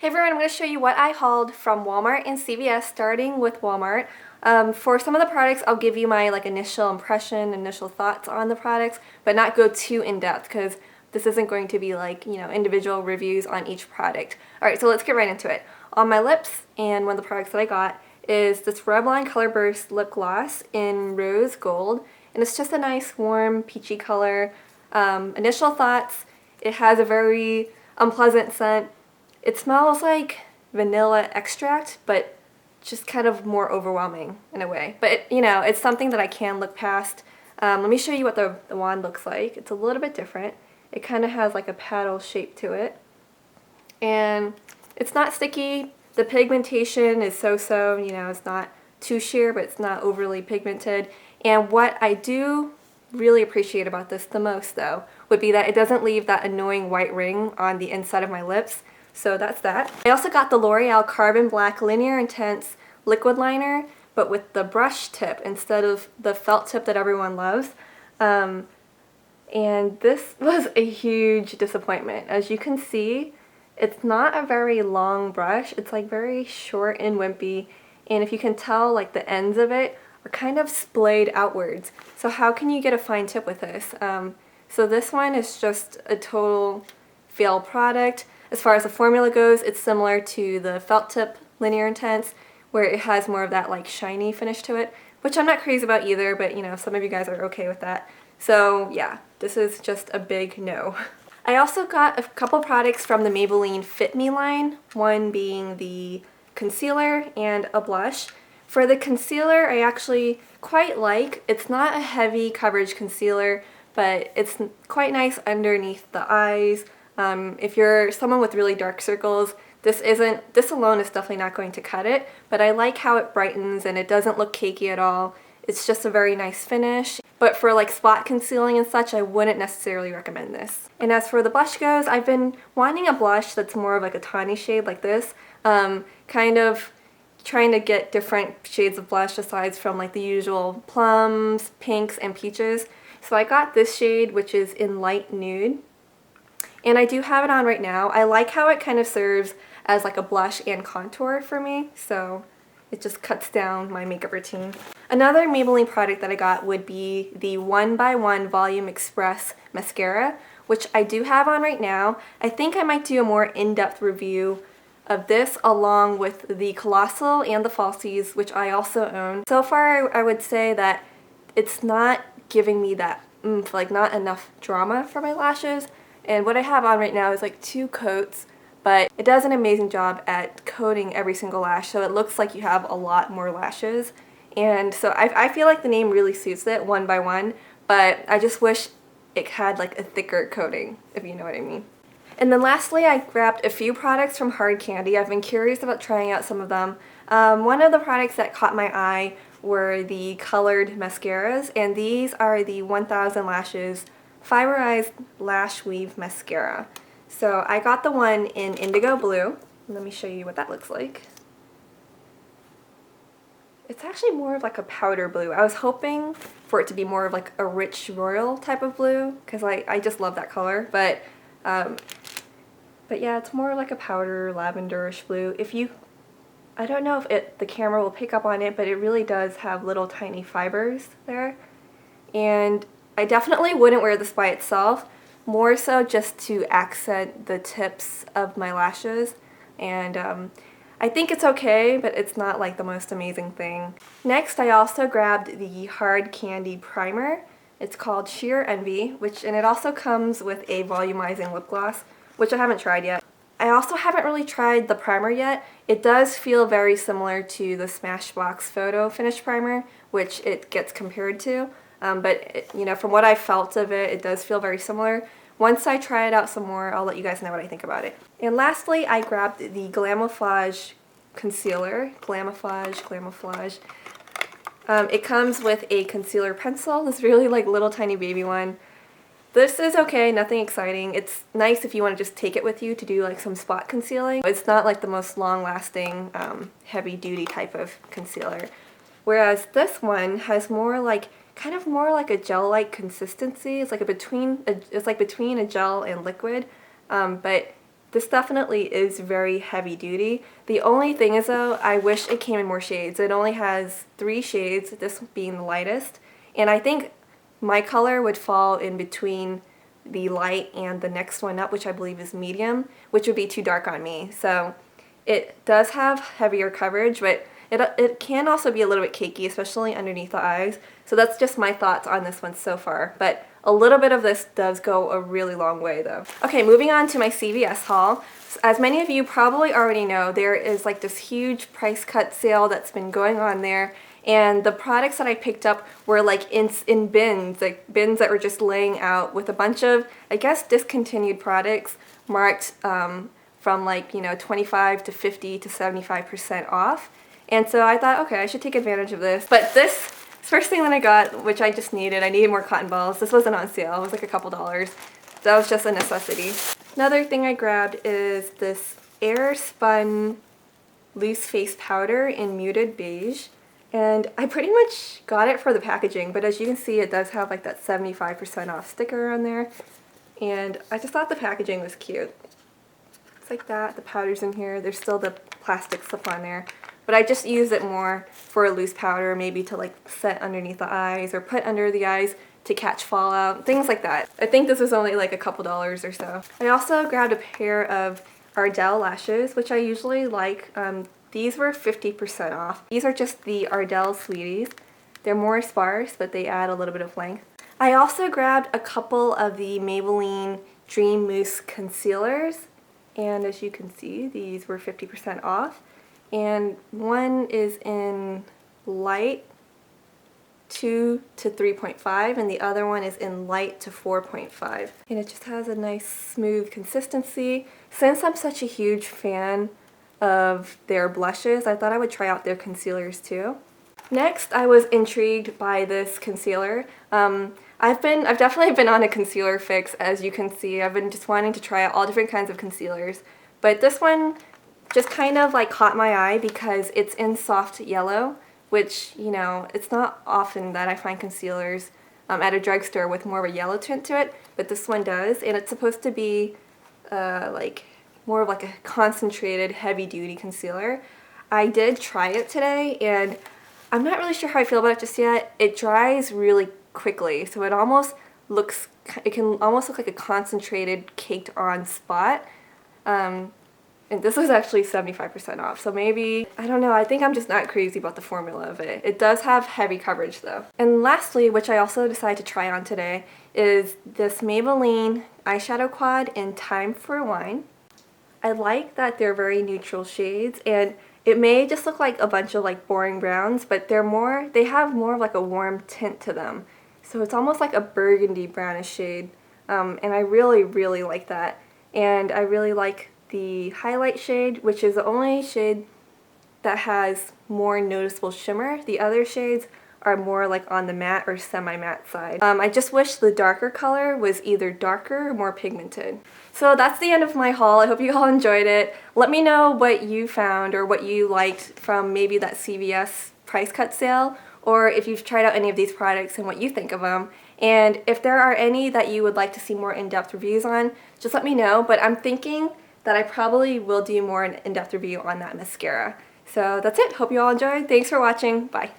Hey everyone, I'm going to show you what I hauled from Walmart and CVS, starting with Walmart. For some of the products, I'll give you my initial impression, initial thoughts on the products, but not go too in-depth because this isn't going to be individual reviews on each product. Alright, so let's get right into it. On my lips, and one of the products that I got is this Revlon Color Burst Lip Gloss in Rose Gold, and it's just a nice warm peachy color. Initial thoughts, it has a very unpleasant scent. It smells like vanilla extract, but just kind of more overwhelming in a way. But it's something that I can look past. Let me show you what the wand looks like. It's a little bit different. It kind of has like a paddle shape to it. And it's not sticky. The pigmentation is so-so, it's not too sheer, but it's not overly pigmented. And what I do really appreciate about this the most, though, would be that it doesn't leave that annoying white ring on the inside of my lips. So that's that. I also got the L'Oreal Carbon Black Linear Intense Liquid Liner, but with the brush tip instead of the felt tip that everyone loves. And this was a huge disappointment. As you can see, it's not a very long brush. It's very short and wimpy. And if you can tell, the ends of it are kind of splayed outwards. So how can you get a fine tip with this? So this one is just a total fail product. As far as the formula goes, it's similar to the felt tip Linear Intense, where it has more of that shiny finish to it, which I'm not crazy about either, but some of you guys are okay with that. So yeah, this is just a big no. I also got a couple products from the Maybelline Fit Me line, one being the concealer and a blush. For the concealer, I actually quite like. It's not a heavy coverage concealer, but it's quite nice underneath the eyes. If you're someone with really dark circles, this alone is definitely not going to cut it, but I like how it brightens and it doesn't look cakey at all. It's just a very nice finish. But for spot concealing and such, I wouldn't necessarily recommend this. And as for the blush goes, I've been wanting a blush that's more of a tawny shade like this. Kind of trying to get different shades of blush aside from the usual plums, pinks, and peaches. So I got this shade, which is in light nude. And I do have it on right now. I like how it kind of serves as a blush and contour for me, so it just cuts down my makeup routine. Another Maybelline product that I got would be the 1x1 Volume Express Mascara, which I do have on right now. I think I might do a more in-depth review of this along with the Colossal and the Falsies, which I also own. So far, I would say that it's not giving me that oomph, not enough drama for my lashes. And what I have on right now is 2 coats, but it does an amazing job at coating every single lash, so it looks like you have a lot more lashes. And so I feel like the name really suits it, 1x1, but I just wish it had a thicker coating, if you know what I mean. And then lastly, I grabbed a few products from Hard Candy. I've been curious about trying out some of them. One of the products that caught my eye were the colored mascaras, and these are the 1000 Lashes Fiberized Lash Weave Mascara. So I got the one in Indigo Blue. Let me show you what that looks like. It's actually more of a powder blue. I was hoping for it to be more of a rich royal type of blue, because I just love that color. But yeah, it's more a powder lavenderish blue. I don't know if the camera will pick up on it, but it really does have little tiny fibers there. And I definitely wouldn't wear this by itself, more so just to accent the tips of my lashes. And I think it's okay, but it's not the most amazing thing. Next, I also grabbed the Hard Candy Primer. It's called Sheer Envy, and it also comes with a volumizing lip gloss, which I haven't tried yet. I also haven't really tried the primer yet. It does feel very similar to the Smashbox Photo Finish Primer, which it gets compared to. But from what I felt of it, it does feel very similar. Once I try it out some more, I'll let you guys know what I think about it. And lastly, I grabbed the Glamouflage Concealer. Glamouflage. It comes with a concealer pencil, this really little tiny baby one. This is okay, nothing exciting. It's nice if you want to just take it with you to do some spot concealing. It's not the most long-lasting, heavy-duty type of concealer. Whereas this one has more kind of more a gel-like consistency. It's between a gel and liquid, but this definitely is very heavy duty. The only thing is though, I wish it came in more shades. It only has 3 shades, this being the lightest, and I think my color would fall in between the light and the next one up, which I believe is medium, which would be too dark on me. So it does have heavier coverage, but it can also be a little bit cakey, especially underneath the eyes. So that's just my thoughts on this one so far. But a little bit of this does go a really long way though. Okay, moving on to my CVS haul. As many of you probably already know, there is like this huge price cut sale that's been going on there. And the products that I picked up were like in bins, like bins that were just laying out with a bunch of, I guess, discontinued products marked from like, you know, 25 to 50 to 75% off. And so I thought, okay, I should take advantage of this. But this first thing that I got, which I just needed, I needed more cotton balls. This wasn't on sale, it was like a couple dollars. That was just a necessity. Another thing I grabbed is this Air Spun Loose Face Powder in Muted Beige. And I pretty much got it for the packaging, but as you can see, it does have like that 75% off sticker on there. And I just thought the packaging was cute. It's like that, the powder's in here, there's still the plastic slip on there. But I just use it more for a loose powder, maybe to like set underneath the eyes or put under the eyes to catch fallout, things like that. I think this was only like a couple dollars or so. I also grabbed a pair of Ardell lashes, which I usually like. These were 50% off. These are just the Ardell Sweeties. They're more sparse, but they add a little bit of length. I also grabbed a couple of the Maybelline Dream Mousse concealers, and as you can see, these were 50% off. And one is in light 2 to 3.5 and the other one is in light to 4.5. And it just has a nice smooth consistency. Since I'm such a huge fan of their blushes, I thought I would try out their concealers too. Next, I was intrigued by this concealer. I've definitely been on a concealer fix, as you can see. I've been just wanting to try out all different kinds of concealers, but this one just kind of like caught my eye because it's in soft yellow, which, you know, it's not often that I find concealers at a drugstore with more of a yellow tint to it, but this one does, and it's supposed to be like more of like a concentrated heavy-duty concealer. I did try it today, and I'm not really sure how I feel about it just yet. It dries really quickly, so it can almost look like a concentrated caked on spot. And this was actually 75% off, so maybe, I don't know, I think I'm just not crazy about the formula of it. It does have heavy coverage though. And lastly, which I also decided to try on today, is this Maybelline eyeshadow quad in Time for Wine. I like that they're very neutral shades, and it may just look like a bunch of like boring browns, but they have more of like a warm tint to them. So it's almost like a burgundy brownish shade, and I really, really like that. And I really like the highlight shade, which is the only shade that has more noticeable shimmer. The other shades are more like on the matte or semi-matte side. I just wish the darker color was either darker or more pigmented. So that's the end of my haul. I hope you all enjoyed it. Let me know what you found or what you liked from maybe that CVS price cut sale, or if you've tried out any of these products and what you think of them. And if there are any that you would like to see more in-depth reviews on, just let me know. But I'm thinking that I probably will do more in-depth review on that mascara. So that's it. Hope you all enjoyed. Thanks for watching. Bye.